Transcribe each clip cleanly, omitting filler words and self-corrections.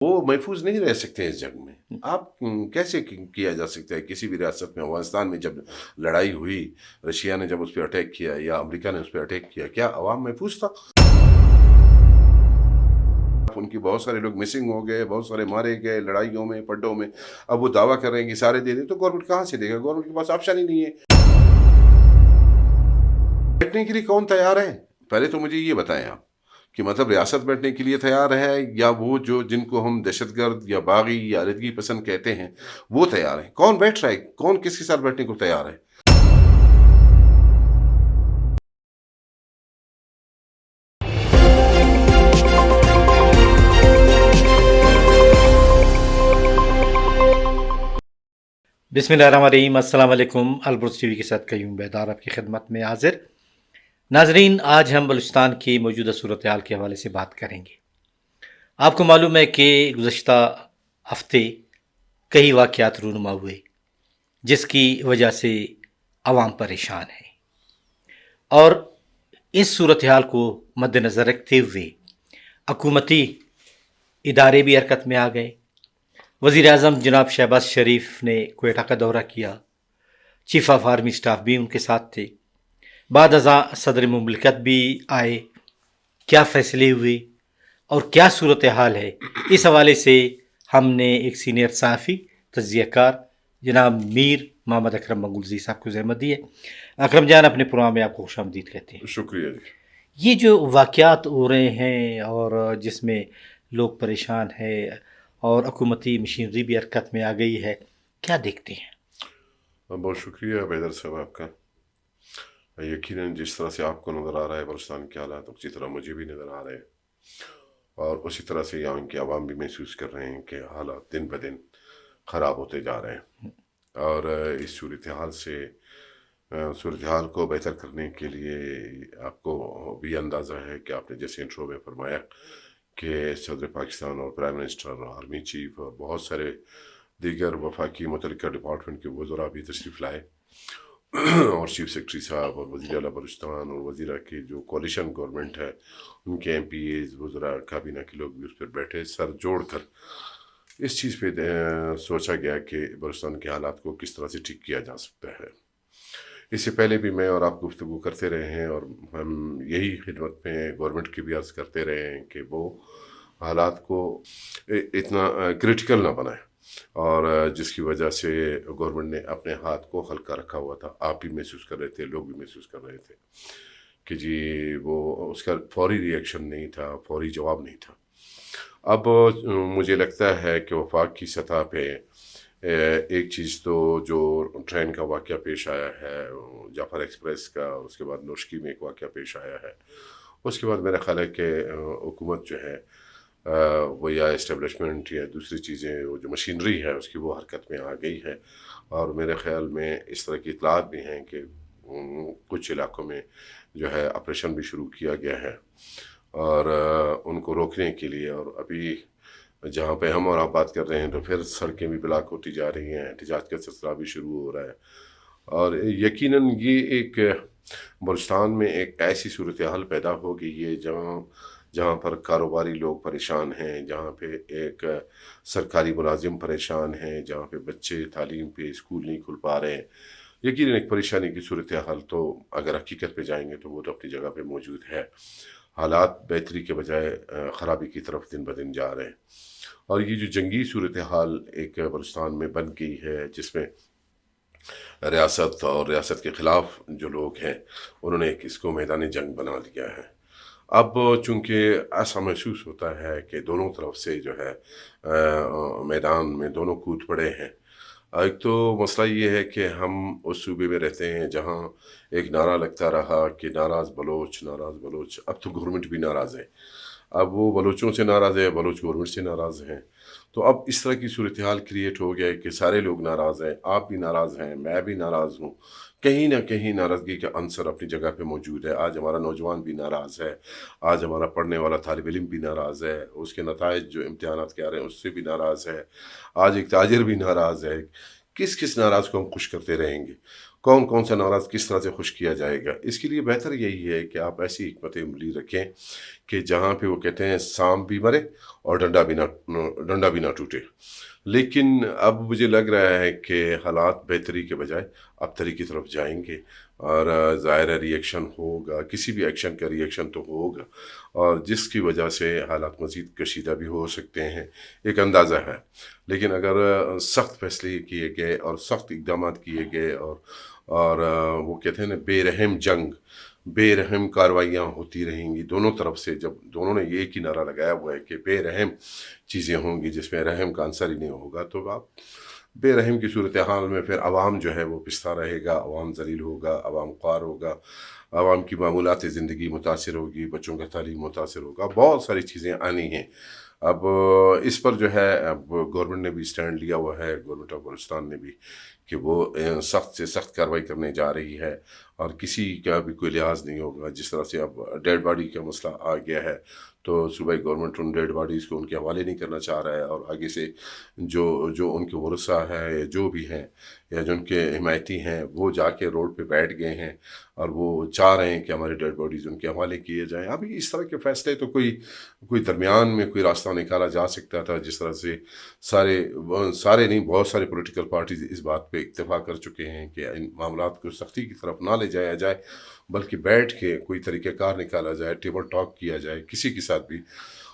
وہ محفوظ نہیں رہ سکتے اس جنگ میں. آپ کیسے کیا جا سکتا ہے کسی بھی ریاست میں؟ افغانستان میں جب لڑائی ہوئی، رشیا نے جب اس پہ اٹیک کیا یا امریکہ نے اس پہ اٹیک کیا، کیا عوام محفوظ تھا؟ ان کی بہت سارے لوگ مسنگ ہو گئے، بہت سارے مارے گئے لڑائیوں میں، پڈوں میں. اب وہ دعویٰ کر رہے ہیں کہ سارے دے دیں، تو گورنمنٹ کہاں سے دے گا؟ گورنمنٹ کے پاس آپشن ہی نہیں ہے. بیٹھنے کے لیے کون تیار ہے؟ پہلے تو مجھے یہ بتائیں آپ کہ مطلب ریاست بیٹھنے کے لیے تیار ہے، یا وہ جو جن کو ہم دہشت گرد یا باغی یا علیحدگی پسند کہتے ہیں وہ تیار ہیں؟ کون بیٹھ رہا ہے؟ کون کس کے ساتھ بیٹھنے کو تیار ہے؟ بسم اللہ الرحمن الرحیم. السلام علیکم. البرز ٹی وی کے ساتھ قیوم بیدار آپ کی خدمت میں حاضر. ناظرین، آج ہم بلوچستان کی موجودہ صورتحال کے حوالے سے بات کریں گے. آپ کو معلوم ہے کہ گزشتہ ہفتے کئی واقعات رونما ہوئے جس کی وجہ سے عوام پریشان ہے، اور اس صورتحال کو مد نظر رکھتے ہوئے حکومتی ادارے بھی حرکت میں آ گئے. وزیر اعظم جناب شہباز شریف نے کوئٹہ کا دورہ کیا، چیف آف آرمی سٹاف بھی ان کے ساتھ تھے، بعد ازاں صدر مملکت بھی آئے. کیا فیصلے ہوئے اور کیا صورتحال ہے، اس حوالے سے ہم نے ایک سینئر صحافی تجزیہ کار جناب میر محمد اکرم منگلزی صاحب کو زحمت دی ہے. اکرم جان، اپنے پروگرام میں آپ کو خوش آمدید کہتے ہیں. شکریہ جی. یہ جو واقعات ہو رہے ہیں اور جس میں لوگ پریشان ہیں اور حکومتی مشینری بھی حرکت میں آ گئی ہے، کیا دیکھتے ہیں؟ بہت شکریہ بیدر صاحب آپ کا. یقیناً جس طرح سے آپ کو نظر آ رہا ہے بلوچستان کے حالات، اسی طرح مجھے بھی نظر آ رہے ہیں، اور اسی طرح سے یہاں کے عوام بھی محسوس کر رہے ہیں کہ حالات دن بدن خراب ہوتے جا رہے ہیں. اور اس صورتحال کو بہتر کرنے کے لیے آپ کو بھی اندازہ ہے کہ آپ نے جیسے انٹرو میں فرمایا کہ صدر پاکستان اور پرائم منسٹر، آرمی چیف اور بہت سارے دیگر وفاقی متعلقہ ڈپارٹمنٹ کے وزراء بھی تشریف لائے، اور چیف سیکرٹری صاحب اور وزیر اعلیٰ بلوچستان اور وزیرہ کی جو کولیشن گورنمنٹ ہے ان کے ایم پی ایز، وزراء کابینہ کے لوگ بھی اس پر بیٹھے، سر جوڑ کر اس چیز پہ سوچا گیا کہ بلوچستان کے حالات کو کس طرح سے ٹھیک کیا جا سکتا ہے. اس سے پہلے بھی میں اور آپ گفتگو کرتے رہے ہیں، اور ہم یہی خدمت میں گورنمنٹ کی بھی عرض کرتے رہے ہیں کہ وہ حالات کو اتنا کرٹیکل نہ بنائے، اور جس کی وجہ سے گورنمنٹ نے اپنے ہاتھ کو ہلکا رکھا ہوا تھا. آپ بھی محسوس کر رہے تھے، لوگ بھی محسوس کر رہے تھے کہ جی وہ اس کا فوری ری ایکشن نہیں تھا، فوری جواب نہیں تھا. اب مجھے لگتا ہے کہ وفاق کی سطح پہ ایک چیز تو جو ٹرین کا واقعہ پیش آیا ہے، جعفر ایکسپریس کا، اس کے بعد نوشکی میں ایک واقعہ پیش آیا ہے، اس کے بعد میرا خیال ہے کہ حکومت جو ہے وہ یا اسٹیبلشمنٹ یا دوسری چیزیں، وہ جو مشینری ہے اس کی وہ حرکت میں آ گئی ہے. اور میرے خیال میں اس طرح کی اطلاعات بھی ہیں کہ کچھ علاقوں میں جو ہے آپریشن بھی شروع کیا گیا ہے، اور ان کو روکنے کے لیے. اور ابھی جہاں پہ ہم اور آپ بات کر رہے ہیں تو پھر سڑکیں بھی بلاک ہوتی جا رہی ہیں، احتجاج کا سلسلہ بھی شروع ہو رہا ہے. اور یقیناً یہ ایک بلوچستان میں ایک ایسی صورتحال پیدا ہو گئی ہے جہاں پر کاروباری لوگ پریشان ہیں، جہاں پہ ایک سرکاری ملازم پریشان ہیں، جہاں پہ بچے تعلیم پہ اسکول نہیں کھل پا رہے ہیں. یقیناً ایک پریشانی کی صورتحال تو اگر حقیقت پہ جائیں گے تو وہ تو اپنی جگہ پہ موجود ہے. حالات بہتری کے بجائے خرابی کی طرف دن بدن جا رہے ہیں. اور یہ جو جنگی صورتحال ایک بلوچستان میں بن گئی ہے، جس میں ریاست اور ریاست کے خلاف جو لوگ ہیں انہوں نے اس کو میدان جنگ بنا لیا ہے. اب چونکہ ایسا محسوس ہوتا ہے کہ دونوں طرف سے جو ہے میدان میں دونوں کود پڑے ہیں. ایک تو مسئلہ یہ ہے کہ ہم اس صوبے میں رہتے ہیں جہاں ایک نعرہ لگتا رہا کہ ناراض بلوچ، ناراض بلوچ. اب تو گورنمنٹ بھی ناراض ہے، اب وہ بلوچوں سے ناراض ہے، بلوچ گورنمنٹ سے ناراض ہیں. تو اب اس طرح کی صورتحال کریٹ ہو گیا ہے کہ سارے لوگ ناراض ہیں، آپ بھی ناراض ہیں، میں بھی ناراض ہوں. کہیں نہ کہیں ناراضگی کا عنصر اپنی جگہ پہ موجود ہے. آج ہمارا نوجوان بھی ناراض ہے، آج ہمارا پڑھنے والا طالب علم بھی ناراض ہے، اس کے نتائج جو امتحانات کے آ رہے ہیں اس سے بھی ناراض ہے، آج ایک تاجر بھی ناراض ہے. کس ناراض کو ہم خوش کرتے رہیں گے؟ کون کون سا ناراض کس طرح سے خوش کیا جائے گا. اس کے لیے بہتر یہی ہے کہ آپ ایسی حکمت عملی رکھیں کہ جہاں پہ وہ کہتے ہیں سانپ بھی مرے اور ڈنڈا بھی نہ ٹوٹے. لیکن اب مجھے لگ رہا ہے کہ حالات بہتری کے بجائے ابتری کی طرف جائیں گے، اور ظاہر ہے ری ایکشن ہوگا، کسی بھی ایکشن کا ری ایکشن تو ہوگا، اور جس کی وجہ سے حالات مزید کشیدہ بھی ہو سکتے ہیں، ایک اندازہ ہے. لیکن اگر سخت فیصلے کیے گئے اور سخت اقدامات کیے گئے اور وہ کہتے ہیں نا بے رحم کارروائیاں ہوتی رہیں گی دونوں طرف سے. جب دونوں نے ایک ہی نعرہ لگایا ہوا ہے کہ بے رحم چیزیں ہوں گی جس میں رحم کا عنصر ہی نہیں ہوگا، تو آپ بے رحم کی صورتحال میں پھر عوام جو ہے وہ پستا رہے گا، عوام ذلیل ہوگا، عوام خوار ہوگا، عوام کی معمولات زندگی متاثر ہوگی، بچوں کا تعلیم متاثر ہوگا، بہت ساری چیزیں آنی ہیں. اب اس پر جو ہے اب گورنمنٹ نے بھی اسٹینڈ لیا ہوا ہے، گورنمنٹ آف بلوچستان نے بھی، کہ وہ سخت سے سخت کارروائی کرنے جا رہی ہے اور کسی کا بھی کوئی لحاظ نہیں ہوگا. جس طرح سے اب ڈیڈ باڈی کا مسئلہ آ گیا ہے تو صوبائی گورنمنٹ ان ڈیڈ باڈیز کو ان کے حوالے نہیں کرنا چاہ رہا ہے، اور آگے سے جو ان کے ورثہ ہے یا جو بھی ہیں یا جو ان کے حمایتی ہیں وہ جا کے روڈ پہ بیٹھ گئے ہیں اور وہ چاہ رہے ہیں کہ ہمارے ڈیڈ باڈیز ان کے حوالے کیے جائیں. ابھی اس طرح کے فیصلے تو کوئی درمیان میں کوئی راستہ نکالا جا سکتا تھا، جس طرح سے سارے نہیں بہت سارے پولیٹیکل پارٹیز اس بات پہ اکتفا کر چکے ہیں کہ ان معاملات کو سختی کی طرف نہ لے جایا جائے، بلکہ بیٹھ کے کوئی طریقہ کار نکالا جائے، ٹیبل ٹاک کیا جائے کسی کے ساتھ بھی.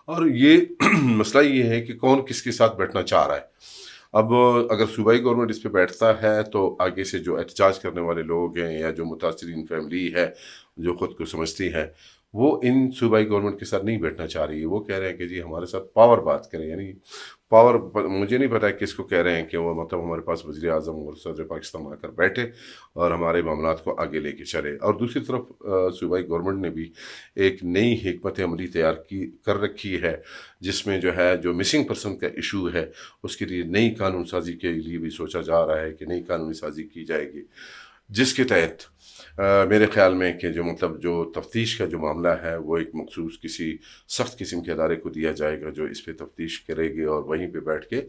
اور یہ مسئلہ یہ ہے کہ کون کس کے ساتھ بیٹھنا چاہ رہا ہے. اب اگر صوبائی گورنمنٹ اس پہ بیٹھتا ہے تو آگے سے جو احتجاج کرنے والے لوگ ہیں یا جو متاثرین فیملی ہے جو خود کو سمجھتی ہے، وہ ان صوبائی گورنمنٹ کے ساتھ نہیں بیٹھنا چاہ رہی ہے. وہ کہہ رہے ہیں کہ جی ہمارے ساتھ پاور بات کریں، یعنی پاور مجھے نہیں پتا کس کو کہہ رہے ہیں کہ وہ مطلب ہمارے پاس وزیر اعظم اور صدر پاکستان آ کر بیٹھے اور ہمارے معاملات کو آگے لے کے چلے. اور دوسری طرف صوبائی گورنمنٹ نے بھی ایک نئی حکمت عملی تیار کر رکھی ہے، جس میں جو مسنگ پرسن کا ایشو ہے اس کے لیے نئی قانون سازی کے لیے بھی سوچا جا رہا ہے کہ نئی قانونی سازی کی جائے گی، جس کے تحت میرے خیال میں کہ جو تفتیش کا جو معاملہ ہے وہ ایک مخصوص کسی سخت قسم کے ادارے کو دیا جائے گا جو اس پہ تفتیش کرے گی، اور وہیں پہ بیٹھ کے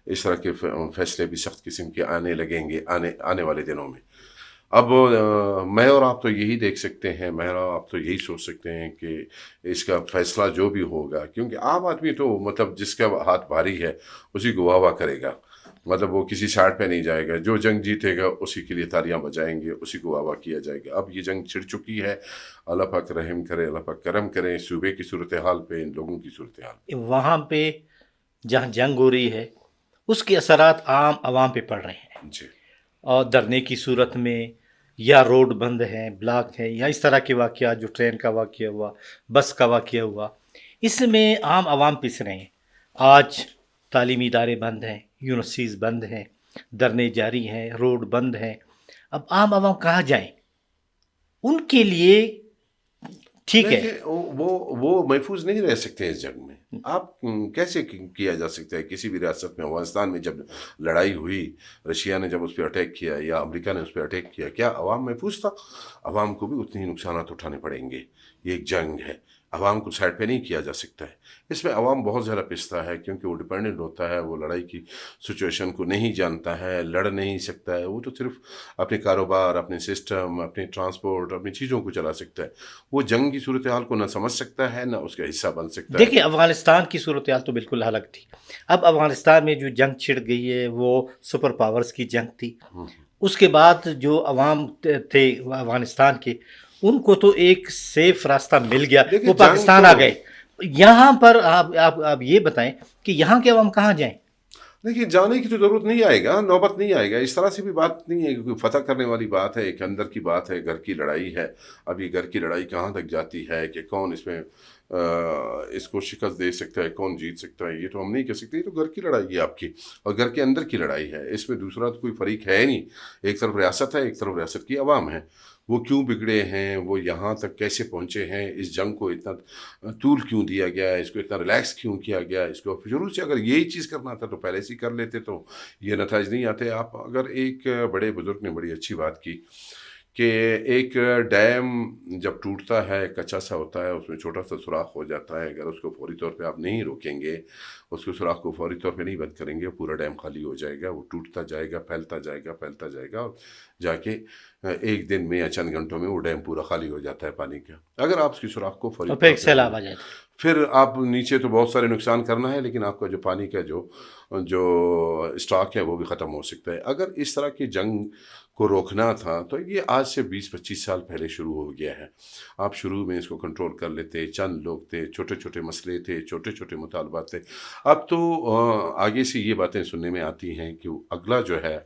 اس طرح کے فیصلے بھی سخت قسم کے آنے لگیں گے آنے والے دنوں میں. اب میں اور آپ تو یہی دیکھ سکتے ہیں، میں اور آپ تو یہی سوچ سکتے ہیں کہ اس کا فیصلہ جو بھی ہوگا، کیونکہ عام آدمی تو مطلب جس کا ہاتھ بھاری ہے اسی کو واہ واہ کرے گا، مطلب وہ کسی سائڈ پہ نہیں جائے گا. جو جنگ جیتے گا اسی کے لیے تالیاں بجائیں گے، اسی کو واہ واہ کیا جائے گا. اب یہ جنگ چھڑ چکی ہے. اللہ پاک رحم کرے، اللہ پاک کرم کرے صوبے کی صورتحال پہ، ان لوگوں کی صورتحال پہ. وہاں پہ جہاں جنگ ہو رہی ہے اس کے اثرات عام عوام پہ پڑ رہے ہیں، جی اور دھرنے کی صورت میں یا روڈ بند ہیں، بلاک ہیں، یا اس طرح کے واقعات جو ٹرین کا واقعہ ہوا، بس کا واقعہ ہوا، اس میں عام عوام پس رہے ہیں. آج تعلیمی ادارے بند ہیں، یونیورسٹیز بند ہیں، دھرنے جاری ہیں، روڈ بند ہیں. اب عام عوام کہاں جائیں؟ ان کے لیے ٹھیک ہے، دیکھیں وہ محفوظ نہیں رہ سکتے اس جنگ میں. آپ کیسے کیا جا سکتا ہے کسی بھی ریاست میں؟ افغانستان میں جب لڑائی ہوئی، رشیا نے جب اس پہ اٹیک کیا یا امریکہ نے اس پہ اٹیک کیا، کیا عوام محفوظ تھا؟ عوام کو بھی اتنے ہی نقصانات اٹھانے پڑیں گے. یہ ایک جنگ ہے، عوام کو سائڈ پہ نہیں کیا جا سکتا ہے. اس میں عوام بہت زیادہ پستا ہے کیونکہ وہ ڈیپینڈنٹ ہوتا ہے، وہ لڑائی کی سچویشن کو نہیں جانتا ہے، لڑ نہیں سکتا ہے. وہ تو صرف اپنے کاروبار، اپنے سسٹم، اپنے ٹرانسپورٹ، اپنی چیزوں کو چلا سکتا ہے. وہ جنگ کی صورتحال کو نہ سمجھ سکتا ہے نہ اس کا حصہ بن سکتا ہے. دیکھیں افغانستان کی صورتحال تو بالکل الگ تھی. اب افغانستان میں جو جنگ چھڑ گئی ہے وہ سپر پاورز کی جنگ تھی. اس کے بعد جو عوام تھے افغانستان کے، ان کو تو ایک سیف راستہ مل گیا، دیکھیں، وہ جنگ پاکستان تو- آ گئے. یہاں پر آپ یہ بتائیں کہ یہاں کے عوام کہاں جائیں؟ دیکھیے جانے کی تو ضرورت نہیں آئے گا، نوبت نہیں آئے گا. اس طرح سے بھی بات نہیں ہے کہ کوئی فتح کرنے والی بات ہے، ایک اندر کی بات ہے، گھر کی لڑائی ہے. اب یہ گھر کی لڑائی کہاں تک جاتی ہے کہ کون اس میں اس کو شکست دے سکتا ہے، کون جیت سکتا ہے، یہ تو ہم نہیں کہہ سکتے. یہ تو گھر کی لڑائی ہے آپ کی، اور گھر کے اندر کی لڑائی ہے. اس میں دوسرا تو کوئی فریق ہے نہیں. ایک طرف ریاست ہے، ایک طرف ریاست کی عوام ہے. وہ کیوں بگڑے ہیں، وہ یہاں تک کیسے پہنچے ہیں، اس جنگ کو اتنا طول کیوں دیا گیا ہے، اس کو اتنا ریلیکس کیوں کیا گیا، اس کو شروع سے اگر یہی چیز کرنا تھا تو پہلے سے ہی کر لیتے تو یہ نتائج نہیں آتے. آپ اگر ایک بڑے بزرگ نے بڑی اچھی بات کی کہ ایک ڈیم جب ٹوٹتا ہے کچا سا ہوتا ہے، اس میں چھوٹا سا سوراخ ہو جاتا ہے، اگر اس کو فوری طور پہ آپ نہیں روکیں گے، اس کو سوراخ کو فوری طور پہ نہیں بند کریں گے، پورا ڈیم خالی ہو جائے گا، وہ ٹوٹتا جائے گا، پھیلتا جائے گا، پھیلتا جائے گا، اور جا کے ایک دن میں یا چند گھنٹوں میں وہ ڈیم پورا خالی ہو جاتا ہے پانی کا۔ اگر آپ اس کی سوراخ کو فوری اور پھر طور ایک پہ سیلاب آ جائے تو پھر آپ نیچے تو بہت سارے نقصان کرنا ہے، لیکن آپ کا جو پانی کا جو اسٹاک ہے وہ بھی ختم ہو سکتا ہے۔ اگر اس طرح کی جنگ کو روکنا تھا تو یہ آج سے 20-25 سال پہلے شروع ہو گیا ہے۔ آپ شروع میں اس کو کنٹرول کر لیتے، چند لوگ تھے، چھوٹے چھوٹے مسئلے تھے، چھوٹے چھوٹے مطالبات تھے۔ اب تو آگے سے یہ باتیں سننے میں آتی ہیں کہ اگلا جو ہے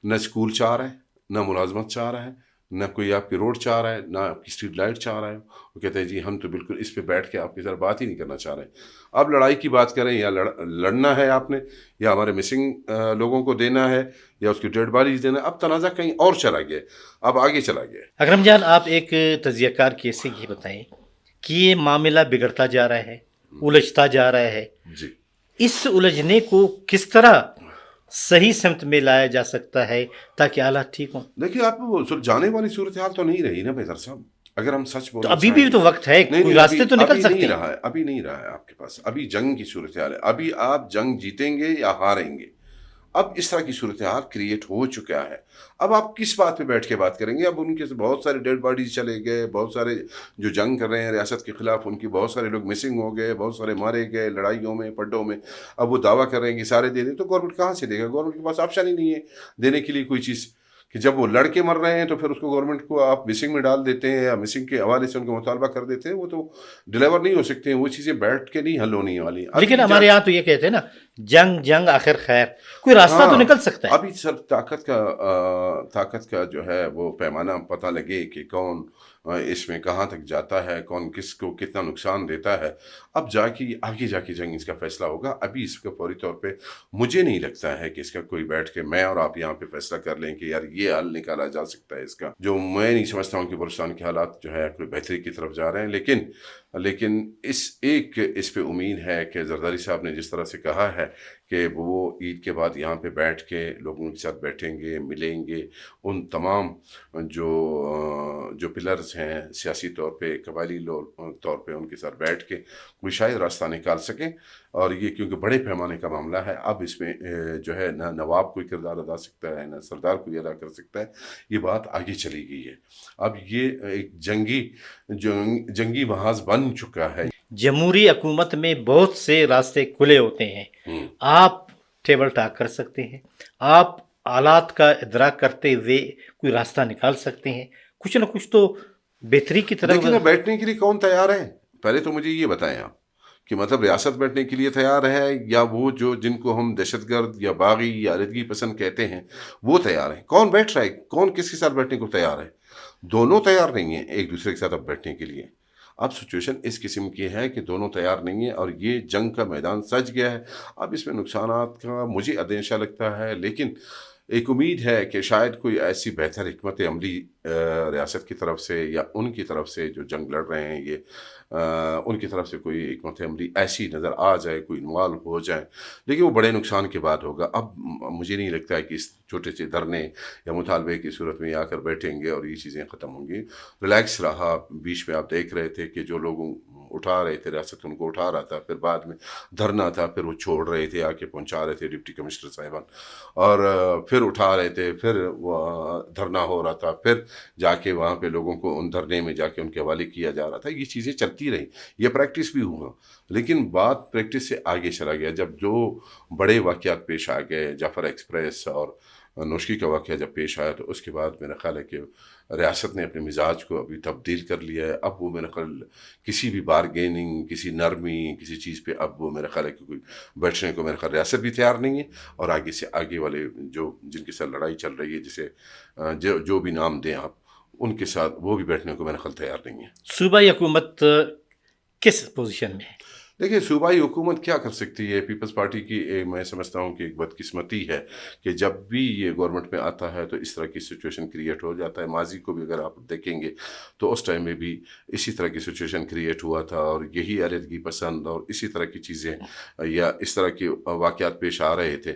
نہ اسکول چاہ رہا ہے، نہ ملازمت چاہ رہا ہے، نہ کوئی آپ کی روڈ چاہ رہا ہے، نہ آپ کی اسٹریٹ لائٹ چاہ رہا ہے۔ وہ کہتے ہیں جی ہم تو بالکل اس پہ بیٹھ کے آپ کے ساتھ بات ہی نہیں کرنا چاہ رہے۔ اب لڑائی کی بات کریں یا لڑنا ہے آپ نے، یا ہمارے مسنگ لوگوں کو دینا ہے، یا اس کی ڈیڈ باڈیز دینا ہے، اب تنازع کہیں اور چلا گیا، اب آگے چلا گیا۔ اکرم جان، آپ ایک تجزیہ کار کیسے یہ بتائیں کہ یہ معاملہ بگڑتا جا رہا ہے، الجھتا جا رہا ہے، جی اس الجھنے کو کس طرح صحیح سمت میں لایا جا سکتا ہے تاکہ حالات ٹھیک ہوں؟ دیکھیے، آپ وہ جانے والی صورتحال تو نہیں رہی نا بیدر صاحب، اگر ہم سچ تو بولنا ابھی چاہیں بھی تو وقت ہے، نہیں کوئی نہیں، راستے تو نکل ابھی سکتے نہیں ہیں۔ رہا ہے، ابھی نہیں رہا ہے آپ کے پاس، ابھی جنگ کی صورتحال ہے، ابھی آپ جنگ جیتیں گے یا ہاریں گے۔ اب اس طرح کی صورتحال کریٹ ہو چکا ہے، اب آپ کس بات پہ بیٹھ کے بات کریں گے؟ اب ان کے بہت سارے ڈیڈ باڈیز چلے گئے، بہت سارے جو جنگ کر رہے ہیں ریاست کے خلاف، ان کی بہت سارے لوگ مسنگ ہو گئے، بہت سارے مارے گئے لڑائیوں میں، پڈوں میں۔ اب وہ دعویٰ کر رہے ہیں کہ سارے دے دیں، تو گورنمنٹ کہاں سے دے گا؟ گورنمنٹ کے پاس آپشن ہی نہیں ہے دینے کے لیے کوئی چیز، کہ جب وہ لڑکے مر رہے ہیں تو پھر اس کو گورنمنٹ کو آپ مسنگ میں ڈال دیتے ہیں، یا مسنگ کے حوالے سے ان کو مطالبہ کر دیتے ہیں، وہ تو ڈلیور نہیں ہو سکتے ہیں، وہ چیزیں بیٹھ کے نہیں حل ہونی والی۔ لیکن ہمارے یہاں تو یہ کہتے ہیں نا، جنگ آخر خیر، کوئی راستہ تو نکل سکتا ہے۔ ابھی سر طاقت کا جو ہے وہ پیمانہ پتہ لگے کہ کون اس میں کہاں تک جاتا ہے، کون کس کو کتنا نقصان دیتا ہے، اب آگے جا کے جنگ اس کا فیصلہ ہوگا۔ ابھی اس کا فوری طور پہ مجھے نہیں لگتا ہے کہ اس کا کوئی بیٹھ کے میں اور آپ یہاں پہ فیصلہ کر لیں کہ یار یہ حل نکالا جا سکتا ہے اس کا۔ جو میں نہیں سمجھتا ہوں کہ بلوچستان کے حالات جو ہے کوئی بہتری کی طرف جا رہے ہیں، لیکن اس پہ امید ہے کہ زرداری صاحب نے جس طرح سے کہا ہے کہ وہ عید کے بعد یہاں پہ بیٹھ کے لوگوں کے ساتھ بیٹھیں گے، ملیں گے، ان تمام جو پلرز ہیں سیاسی طور پہ، قبائلی طور پہ، ان کے ساتھ بیٹھ کے کوئی شاید راستہ نکال سکیں۔ اور یہ کیونکہ بڑے پیمانے کا معاملہ ہے، اب اس میں جو ہے نہ نواب کوئی کردار ادا سکتا ہے، نہ سردار کوئی ادا کر سکتا ہے، یہ بات آگے چلی گئی ہے۔ اب یہ ایک جنگی محاذ بن چکا ہے۔ جمہوری حکومت میں بہت سے راستے کھلے ہوتے ہیں، آپ ٹیبل ٹاک کر سکتے ہیں، آپ حالات کا ادراک کرتے ہوئے کوئی راستہ نکال سکتے ہیں، کچھ نہ کچھ تو بہتری کی طرف۔ لیکن بیٹھنے کے لیے کون تیار ہے؟ پہلے تو مجھے یہ بتائیں آپ کہ مطلب ریاست بیٹھنے کے لیے تیار ہے، یا وہ جن کو ہم دہشت گرد یا باغی یا علیحدگی پسند کہتے ہیں وہ تیار ہیں؟ کون بیٹھ رہا ہے؟ کون کس کے ساتھ بیٹھنے کو تیار ہے؟ دونوں تیار نہیں ہیں ایک دوسرے کے ساتھ اب بیٹھنے کے لیے۔ اب سچویشن اس قسم کی ہے کہ دونوں تیار نہیں ہیں، اور یہ جنگ کا میدان سج گیا ہے۔ اب اس میں نقصانات کا مجھے اندیشہ لگتا ہے، لیکن ایک امید ہے کہ شاید کوئی ایسی بہتر حکمت عملی ریاست کی طرف سے یا ان کی طرف سے جو جنگ لڑ رہے ہیں، یہ ان کی طرف سے کوئی حکمت عملی ایسی نظر آ جائے، کوئی انوالو ہو جائے، لیکن وہ بڑے نقصان کے بعد ہوگا۔ اب مجھے نہیں لگتا ہے کہ اس چھوٹے سے دھرنے یا مطالبے کی صورت میں آ کر بیٹھیں گے اور یہ چیزیں ختم ہوں گی۔ ریلیکس رہا، بیچ میں آپ دیکھ رہے تھے کہ جو لوگوں اٹھا رہے تھے، ریاست ان کو اٹھا رہا تھا، پھر بعد میں دھرنا تھا، پھر وہ چھوڑ رہے تھے، آ کے پہنچا رہے تھے ڈپٹی کمشنر صاحبان، اور پھر اٹھا رہے تھے، پھر دھرنا ہو رہا تھا، پھر جا کے وہاں پہ لوگوں کو ان دھرنے میں جا کے ان کے حوالے کیا جا رہا تھا۔ یہ چیزیں چلتی رہیں، یہ پریکٹس بھی ہوا، لیکن بات پریکٹس سے آگے چلا گیا جب جو بڑے واقعات پیش آ گئے، جعفر ایکسپریس اور نوشکی کا واقعہ جب پیش آیا، تو اس کے بعد میرا خیال ہے کہ ریاست نے اپنے مزاج کو ابھی تبدیل کر لیا ہے۔ اب وہ میرا خیال کسی بھی بارگیننگ، کسی نرمی، کسی چیز پہ اب وہ میرا خیال ہے کہ کوئی بیٹھنے کو میرا خیال ریاست بھی تیار نہیں ہے، اور آگے سے آگے والے جن کے ساتھ لڑائی چل رہی ہے، جسے جو بھی نام دیں آپ، ان کے ساتھ وہ بھی بیٹھنے کو میرا خیال تیار نہیں ہے۔ صوبائی حکومت کس پوزیشن میں ہے؟ دیکھیے، صوبائی حکومت کیا کر سکتی ہے؟ پیپلز پارٹی کی میں سمجھتا ہوں کہ ایک بدقسمتی ہے کہ جب بھی یہ گورنمنٹ میں آتا ہے تو اس طرح کی سچویشن کریٹ ہو جاتا ہے۔ ماضی کو بھی اگر آپ دیکھیں گے تو اس ٹائم میں بھی اسی طرح کی سچویشن کریٹ ہوا تھا، اور یہی علیحدگی پسند اور اسی طرح کی چیزیں یا اس طرح کے واقعات پیش آ رہے تھے۔